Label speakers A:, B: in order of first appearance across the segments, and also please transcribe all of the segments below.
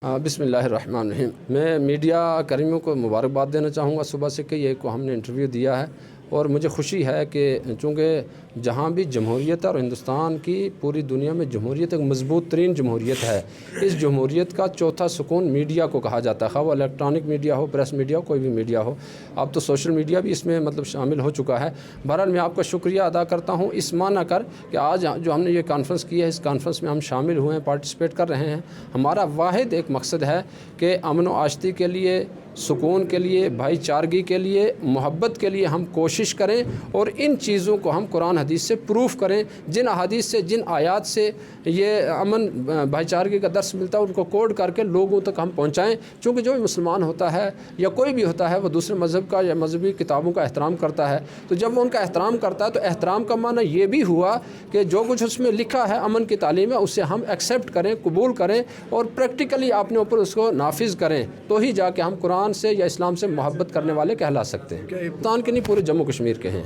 A: बिस्मिल्लाहिर्रहमानिर्रहीम। मैं मीडिया कर्मियों को मुबारकबाद देना चाहूँगा सुबह से कि ये को हमने इंटरव्यू दिया है और मुझे खुशी है कि चूँकि जहाँ भी जमहूरियत है और हिंदुस्तान की पूरी दुनिया में जमहूरियत एक मजबूत तरीन जमहूरियत है। इस जमहूरियत का चौथा सुकून मीडिया को कहा जाता है, खा वो इलेक्ट्रॉनिक मीडिया हो, प्रेस मीडिया हो, कोई भी मीडिया हो। अब तो सोशल मीडिया भी इसमें मतलब शामिल हो चुका है। बहरहाल मैं आपका शुक्रिया अदा करता हूँ इस माना कर कि आज जो हमने ये कॉन्फ्रेंस की है, इस कॉन्फ्रेंस में हम शामिल हुए हैं, पार्टिसिपेट कर रहे हैं। हमारा वाहिद एक मकसद है कि अमन व आश्ती के लिए, सुकून के लिए, भाईचारगी के लिए, मोहब्बत के लिए हम कोशिश करें और इन चीज़ों को हम कुरान हदीस से प्रूफ करें। जिन अहादीस से, जिन आयात से ये अमन भाईचारगी का दर्स मिलता है उनको कोड करके लोगों तक हम पहुँचाएँ। चूँकि जो भी मुसलमान होता है या कोई भी होता है वो दूसरे मज़हब का या मजहबी किताबों का एहतराम करता है, तो जब वो उनका एहतराम करता है तो एहतराम का माना ये भी हुआ कि जो कुछ उसमें लिखा है अमन की तालीम है उसे हम एक्सेप्ट करें, कबूल करें और प्रैक्टिकली अपने ऊपर उसको नाफिज करें, तो ही जाके हम कुरान से या इस्लाम से मोहब्बत करने वाले कहला सकते हैं। हिंदुस्तान के नहीं, पूरे जम्मू कश्मीर के हैं।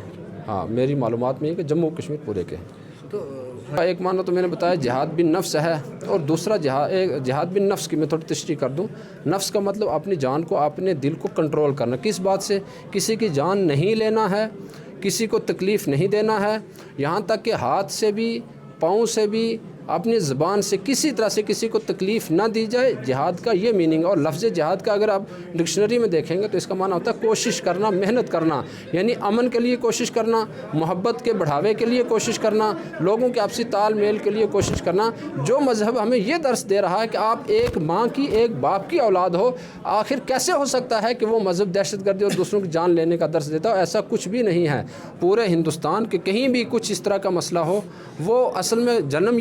A: हाँ, मेरी मालूमात में है कि जम्मू कश्मीर पूरे के हैं। तो एक मानो तो मैंने बताया जिहाद बिन नफ्स है और दूसरा जिहाद बिन नफ्स की मैं थोड़ी तशरीह कर दूं। नफ्स का मतलब अपनी जान को, अपने दिल को कंट्रोल करना। किस बात से? किसी की जान नहीं लेना है, किसी को तकलीफ़ नहीं देना है, यहाँ तक कि हाथ से भी, पाँव से भी, अपनी ज़बान से किसी तरह से किसी को तकलीफ़ ना दी जाए। जिहाद का ये मीनिंग है। और लफ्ज़ जिहाद का अगर आप डिक्शनरी में देखेंगे तो इसका माना होता है कोशिश करना, मेहनत करना, यानी अमन के लिए कोशिश करना, मोहब्बत के बढ़ावे के लिए कोशिश करना, लोगों के आपसी तालमेल के लिए कोशिश करना। जो मज़हब हमें ये दर्स दे रहा है कि आप एक माँ की, एक बाप की औलाद हो, आखिर कैसे हो सकता है कि वो मज़हब दहशतगर्दी और दूसरों की जान लेने का दर्स देता हो? ऐसा कुछ भी नहीं है। पूरे हिंदुस्तान के कहीं भी कुछ इस तरह का मसला हो, वो असल में जन्म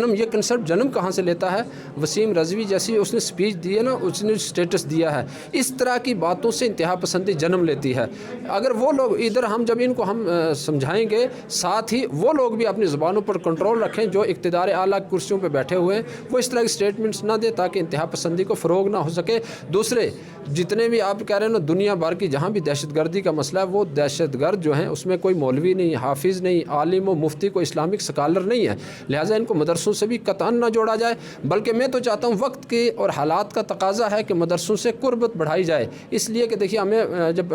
A: ये कंसेप्ट जन्म कहाँ से लेता है? वसीम रज़वी जैसी उसने स्पीच दी है ना, उसने स्टेटस दिया है। इस तरह की बातों से इंतहा पसंदी जन्म लेती है। अगर वो लोग इधर हम जब इनको हम समझाएंगे, साथ ही वो लोग भी अपनी ज़ुबानों पर कंट्रोल रखें। जो इक़्तिदार आला कुर्सियों पर बैठे हुए हैं वो इस तरह के स्टेटमेंट्स ना दे ताकि इंतहा पसंदी को फ़रोग ना हो सके। दूसरे जितने भी आप कह रहे हैं ना, दुनिया भर की जहाँ भी दहशतगर्दी का मसला है, वो दहशतगर्द जो हैं उसमें कोई मौलवी नहीं, हाफिज़ नहीं, आलिम व मुफ्ती, कोई इस्लामिक स्कॉलर नहीं है। लिहाजा इनको मदरसों से भी कतन ना जोड़ा जाए। बल्कि मैं तो चाहता हूँ वक्त के और हालात का तकाजा है कि मदरसों से कुर्बत बढ़ाई जाए। इसलिए कि देखिए, हमें जब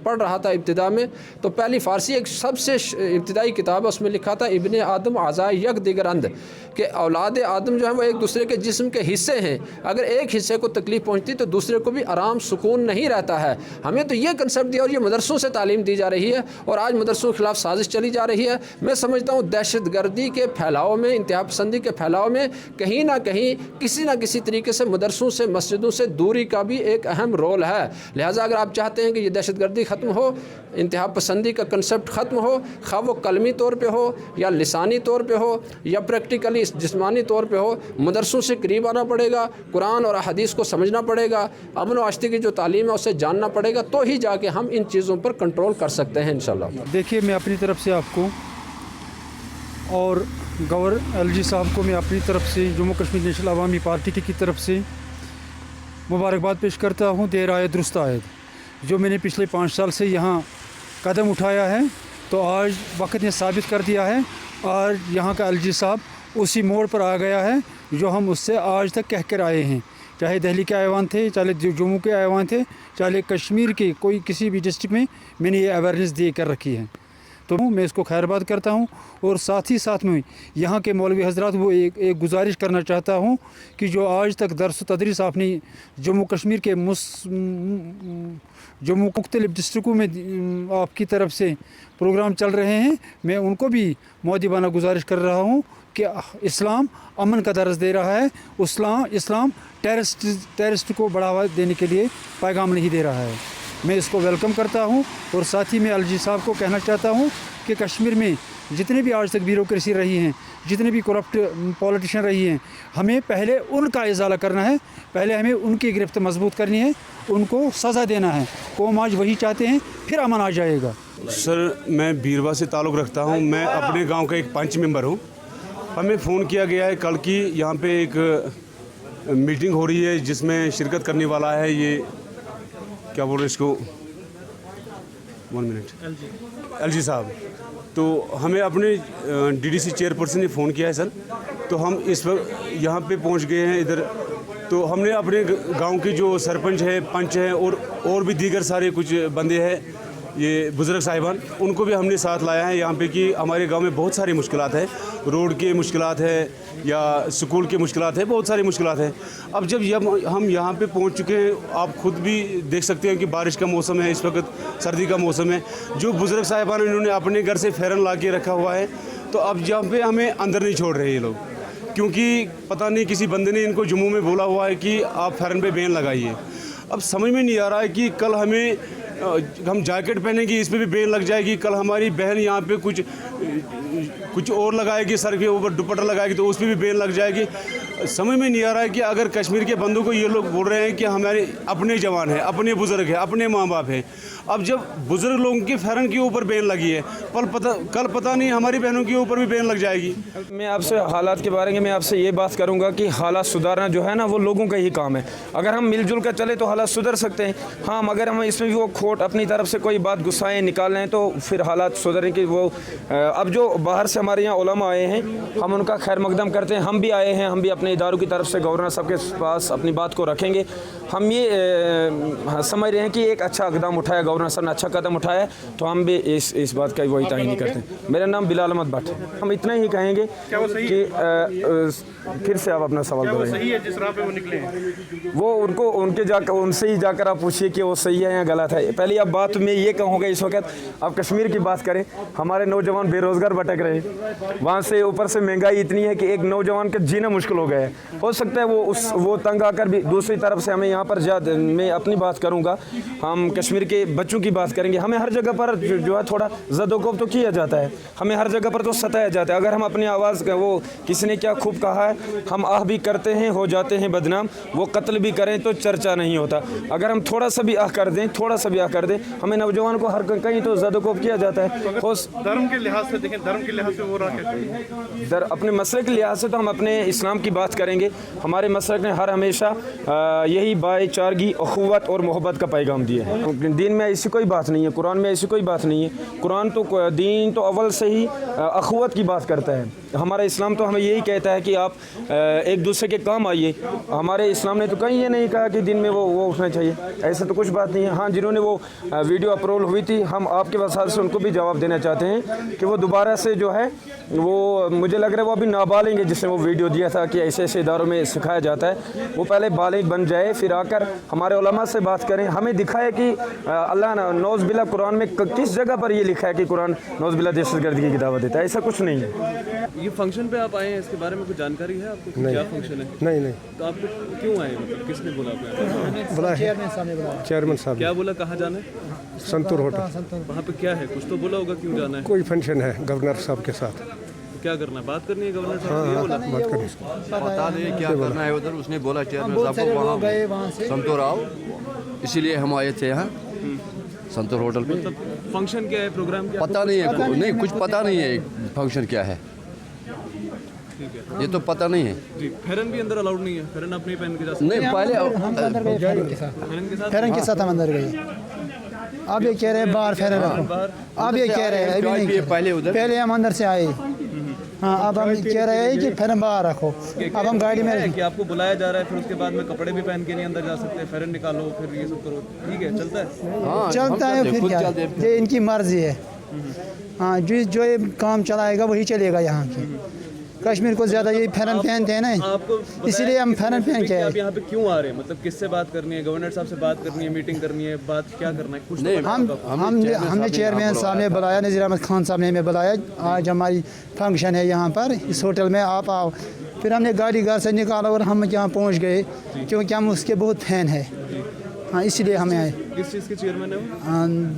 A: पढ़ रहा था इब्तिदा में तो पहली फ़ारसी एक सबसे इब्तिदाई किताब है, उसमें लिखा था इब्ने आदम आज़ाए यक दिगर अंद, कि औलाद आदम जो है वो एक दूसरे के जिस्म के हिस्से हैं। अगर एक हिस्से को तकलीफ़ पहुँचती तो दूसरे को भी आराम सुकून नहीं रहता है। हमें तो ये कंसेप्ट दिया और ये मदरसों से तालीम दी जा रही है और आज मदरसों के खिलाफ साजिश चली जा रही है। मैं समझता हूँ दहशतगर्दी के फैलाव में, इंतहा पसंदी के फैलाव में कहीं ना कहीं किसी न किसी तरीके से मदरसों से, मस्जिदों से दूरी का भी एक अहम रोल है। लिहाजा अगर आप चाहते हैं कि ये दहशतगर्दी ख़त्म हो, इंतहा पसंदी का कंसेप्ट ख़त्म हो, खा वो कलमी तौर पे हो या लिसानी तौर पे हो या प्रैक्टिकली जिस्मानी तौर पे हो, मदरसों से करीब आना पड़ेगा, कुरान और हदीस को समझना पड़ेगा, अमन व आश्ती की जो तालीम है उसे जानना पड़ेगा, तो ही जाके हम इन चीज़ों पर कंट्रोल कर सकते हैं इंशाल्लाह।
B: देखिए, मैं अपनी तरफ से आपको और गवर्नर एलजी साहब को मैं अपनी तरफ से जम्मू कश्मीर नेशनल अवामी पार्टी की तरफ से मुबारकबाद पेश करता हूँ। देर आए दुरुस्त आए। जो मैंने पिछले 5 साल से यहाँ कदम उठाया है तो आज वक्त ने साबित कर दिया है और यहाँ का एलजी साहब उसी मोड़ पर आ गया है जो हम उससे आज तक कह कर आए हैं। चाहे दिल्ली के ऐवान थे, चाहे जम्मू के ऐवान थे, चाहे कश्मीर के कोई किसी भी डिस्ट्रिक्ट में मैंने ये अवेयरनेस दे कर रखी है। तो मैं इसको खैरबाद करता हूँ और साथ ही साथ में यहाँ के मौलवी हजरात वो एक गुजारिश करना चाहता हूँ कि जो आज तक दर्स तदरीस आपने जम्मू कश्मीर के जम्मू मुख्तलिफ डिस्ट्रिक्टों में आपकी तरफ से प्रोग्राम चल रहे हैं, मैं उनको भी मौदीबाना गुजारिश कर रहा हूँ कि इस्लाम अमन का दर्स दे रहा है। इस्लाम टेररिस्ट को बढ़ावा देने के लिए पैगाम नहीं दे रहा है। मैं इसको वेलकम करता हूँ और साथ ही मैं एलजी साहब को कहना चाहता हूँ कि कश्मीर में जितने भी आज तक ब्यूरोक्रेसी रही हैं, जितने भी करप्ट पॉलिटिशियन रही हैं, हमें पहले उनका इजाला करना है, पहले हमें उनकी गिरफ्त मजबूत करनी है, उनको सज़ा देना है। कौम आज वही चाहते हैं, फिर अमन आ जाएगा।
C: सर, मैं बीरवा से ताल्लुक़ रखता हूँ। मैं अपने गाँव का एक पंच मेंबर हूँ। हमें फ़ोन किया गया है कल की यहाँ पे एक मीटिंग हो रही है जिसमें शिरकत करने वाला है, ये क्या बोल रहे इसको, 1 मिनट, एलजी साहब। तो हमें अपने डीडीसी चेयरपर्सन ने फ़ोन किया है सर, तो हम इस वक्त यहाँ पे पहुँच गए हैं इधर। तो तो हमने अपने गांव के जो सरपंच है, पंच हैं और भी दीगर सारे कुछ बंदे हैं, ये बुज़ुर्ग साहिबान, उनको भी हमने साथ लाया है यहाँ पे कि हमारे गांव में बहुत सारी मुश्किलात है, रोड के मुश्किलात है या स्कूल के मुश्किलात है, बहुत सारी मुश्किलात है। अब जब हम यहाँ पे पहुँच चुके हैं, आप खुद भी देख सकते हैं कि बारिश का मौसम है, इस वक्त सर्दी का मौसम है। जो बुज़ुर्ग साहिबान इन्होंने अपने घर से फेरन ला के रखा हुआ है, तो अब यहाँ पे हमें अंदर नहीं छोड़ रहे ये लोग, क्योंकि पता नहीं किसी बंदे ने इनको जम्मू में बोला हुआ है कि आप फेरन पे बैन लगाइए। अब समझ में नहीं आ रहा है कि कल हम जैकेट पहनेंगे, इस पे भी बैन लग जाएगी, कल हमारी बहन यहाँ पे कुछ और लगाएगी, सर के ऊपर दुपट्टा लगाएगी तो उस पर भी बैन लग जाएगी। समझ में नहीं आ रहा है कि अगर कश्मीर के बंदों को ये लोग बोल रहे हैं कि हमारे अपने जवान हैं, अपने बुज़ुर्ग हैं, अपने माँ बाप हैं, अब जब बुज़ुर्ग लोगों के फेरन के ऊपर बैन लगी है, कल पता नहीं हमारी बहनों के ऊपर भी बैन लग जाएगी।
D: मैं आपसे हालात के बारे में मैं आपसे ये बात करूंगा कि हालात सुधारना जो है ना वो लोगों का ही काम है। अगर हम मिलजुल कर चले तो हालात सुधर सकते हैं। हाँ, मगर हम इसमें भी वो खोट अपनी तरफ से कोई बात गुस्साएँ निकालें तो फिर हालात सुधरें कि वो अब जो बाहर से हमारे यहाँ उलमा आए हैं, हम उनका खैर मकदम करते हैं। हम भी आए हैं, हम भी अपने इदारों की तरफ से गवर्नर साहब के पास अपनी बात को रखेंगे। हम ये समझ रहे हैं कि एक अच्छा कदम उठाया, गवर्नर साहब ने अच्छा कदम उठाया, तो हम भी इस बात का वही तायीन नहीं करते। मेरा नाम बिलाल अहमद भट्ट है। हम इतना ही कहेंगे कि फिर से आप अपना सवाल
E: क्या वो सही है जिस राह पे वो निकले हैं?
D: वो उनसे ही जाकर आप पूछिए कि वो सही है या गलत है। पहली अब बात मैं ये कहूँगा, इस वक्त आप कश्मीर की बात करें, हमारे नौजवान बेरोज़गार भटक रहे हैं, वहाँ से ऊपर से महंगाई इतनी है कि एक नौजवान का जीना मुश्किल हो गया है। हो सकता है वो तंग आकर भी दूसरी तरफ से हमें यहाँ पर मैं अपनी बात करूँगा, हम कश्मीर के बच्चों की बात करेंगे। हमें हर जगह पर जो है थोड़ा ज़दोकोब तो किया जाता है, हमें हर जगह पर तो सताया जाता है। अगर हम अपनी आवाज़ का, वो किसी ने क्या खूब कहा है, हम आह भी करते हैं हो जाते हैं बदनाम, वो कत्ल भी करें तो चर्चा नहीं होता। अगर हम थोड़ा सा भी आह कर दें, हमें नौजवान को हर कहीं तो ज़दोकोब किया जाता है।
E: धर्म के लिहाज से देखें, धर्म के लिहाज से वो राह क्या?
D: अपने मसलक के लिहाज से तो हम अपने इस्लाम की बात करेंगे। हमारे मसलक ने हमेशा यही भाईचारगी, अखुवत और मोहब्बत का पैगाम दिया है। दीन में ऐसी कोई बात नहीं है, कुरान में ऐसी कोई बात नहीं है। कुरान तो दीन तो अव्वल से ही अखुवत की बात करता है। हमारा इस्लाम तो हमें यही कहता है कि आप एक दूसरे के काम आइए। हमारे इस्लाम ने तो कहीं ये नहीं कहा कि दिन में वो उठना चाहिए, ऐसा तो कुछ बात नहीं है। हाँ, जिन्होंने वो वीडियो अपलोड हुई थी, हम आपके वसात से उनको भी जवाब देना चाहते हैं कि वो दोबारा से जो है वो, मुझे लग रहा है वो अभी नाबालिग है जिसने वो वीडियो दिया था कि ऐसे ऐसे इदारों में सिखाया जाता है, वो पहले बालिग बन जाए, फिर आकर हमारे उलमा से बात करें, हमें दिखाए कि अल्लाह नौज़ बिल्ला कुरान में किस जगह पर ये लिखा है कि कुरान नौज़ बिल्ला दहशतगर्दी की दावत देता है। ऐसा कुछ नहीं है।
F: ये फंक्शन पे आप आए हैं, इसके बारे में कुछ जानकारी है आपको? क्या फंक्शन है?
G: नहीं।
F: तो आप क्यों आए, मतलब किसने बोला आपको?
G: बुला चेयरमैन साहब
F: क्या बोला, कहाँ जाना है?
G: संतूर होटल।
F: वहाँ पे क्या है, कुछ तो बोला होगा क्यों जाना है?
G: कोई फंक्शन है गवर्नर साहब के साथ।
F: तो क्या करना है, बात करनी है गवर्नर साहब? ये बोला
G: बात करें।
H: पता नहीं क्या करना है उधर। उसने बोला चेयरमैन साहब को वहाँ संतूर आओ, इसीलिए हम आए थे यहाँ संतूर होटल पे।
F: मतलब फंक्शन क्या है, प्रोग्राम क्या?
H: पता नहीं है, नहीं कुछ पता नहीं है फंक्शन क्या है,
F: ठीक है
H: ये तो पता नहीं है
F: जी। फेरन भी अंदर अलाउड नहीं है, फेरन आप नहीं पहन के जा सकते?
H: नहीं। पहले
F: फेरन के साथ
I: हम अंदर गए। अब ये कह रहे हैं बाहर फेरन रखो, अब ये कह रहे हैं अभी नहीं, पहले हम अंदर से आए। हाँ, अब हम कह रहे हैं कि फेरन बाहर रखो। अब हम गाड़ी में
F: कि आपको बुलाया जा रहा है, फिर उसके बाद में कपड़े भी पहन के नहीं अंदर जा सकते, फेरन निकालो, फिर ये सब करो, ठीक है, चलता है?
I: चलता है, फिर क्या, ये इनकी मर्जी है। हाँ, जो ये काम चलाएगा वही चलेगा यहाँ की। कश्मीर को ज़्यादा ये फेरन पहनते हैं ना, इसीलिए हम फेरन पहन के आए।
F: आप यहाँ पे क्यों आ रहे हैं, मतलब किससे बात करनी है? गवर्नर साहब से बात करनी है, मीटिंग करनी है, बात क्या करना है? कुछ नहीं,
I: हमने चेयरमैन साहब ने बुलाया, नज़ीर अहमद खान साहब ने हमें बुलाया, आज हमारी फंक्शन है यहाँ पर इस होटल में, आप आओ। फिर हमने गाड़ी घर से निकाला और हम यहाँ पहुँच गए, क्योंकि हम उसके बहुत फ़ैन हैं। हाँ, इसलिए हमें आए।
F: किस चीज़ के चेयरमैन है वो?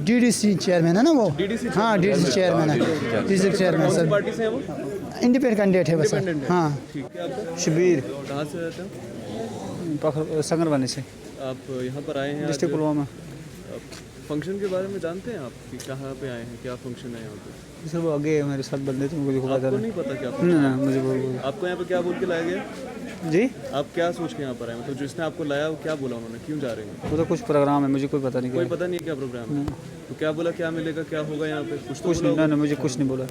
I: DDC चेयरमैन है ना वो। हाँ, DDC चेयरमैन है, DDC चेयरमैन सर।
F: पार्टी से है वो?
I: इंडिपेंडेंट कैंडिडेट है बस। हाँ।
F: ठीक है। आपका
B: शबीर
F: कहाँ से रहते हैं?
B: संगरवानी से,
F: आप यहाँ पर आए हैं
B: डिस्ट्रिक्ट पुलवामा।
F: फंक्शन के बारे में जानते हैं आप कि कहाँ पे आए हैं, क्या फंक्शन है यहाँ पे?
B: सर वो आगे हमारे साथ बंदे थे, मुझे पता
F: आपको नहीं पता क्या?
B: नहीं, मुझे बोल।
F: आपको यहाँ पे क्या बोल के लाया गया
B: जी?
F: आप क्या सोच के यहाँ पर आए, मतलब जिसने आपको लाया वो क्या बोला, उन्होंने क्यों जा रहे हैं?
B: वो तो कुछ प्रोग्राम है, मुझे कोई पता नहीं।
F: कोई पता नहीं है क्या प्रोग्राम है? तो क्या बोला, क्या मिलेगा, क्या होगा यहाँ पे?
B: कुछ नहीं, मुझे कुछ नहीं बोला।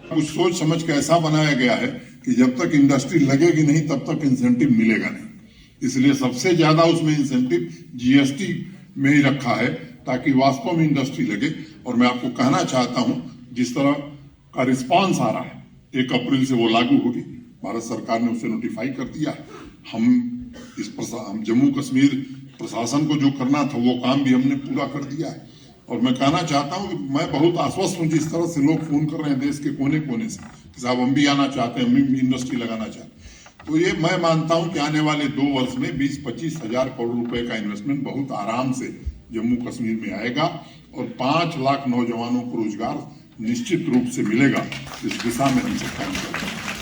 J: कुछ सोच समझ के ऐसा बनाया गया है कि जब तक इंडस्ट्री लगेगी नहीं तब तक इंसेंटिव मिलेगा नहीं, इसलिए सबसे ज्यादा उसमें इंसेंटिव जीएसटी में ही रखा है ताकि वास्तव में इंडस्ट्री लगे। और मैं आपको कहना चाहता हूं जिस तरह का रिस्पांस आ रहा है 1 अप्रैल से वो लागू होगी, भारत सरकार ने उसे नोटिफाई कर दिया। हम जम्मू कश्मीर प्रशासन को जो करना था वो काम भी हमने पूरा कर दिया है। और मैं कहना चाहता हूं कि मैं बहुत आश्वस्त हूं जिस तरह से लोग फोन कर रहे हैं देश के कोने कोने से कि साहब हम भी आना चाहते हैं, हम भी इंडस्ट्री लगाना चाहते हैं। तो ये मैं मानता हूं कि आने वाले 2 वर्ष में 20-25 हजार करोड़ रुपए का इन्वेस्टमेंट बहुत आराम से जम्मू कश्मीर में आएगा और 5 लाख नौजवानों को रोजगार निश्चित रूप से मिलेगा। इस दिशा में हम सब काम कर रहे हैं।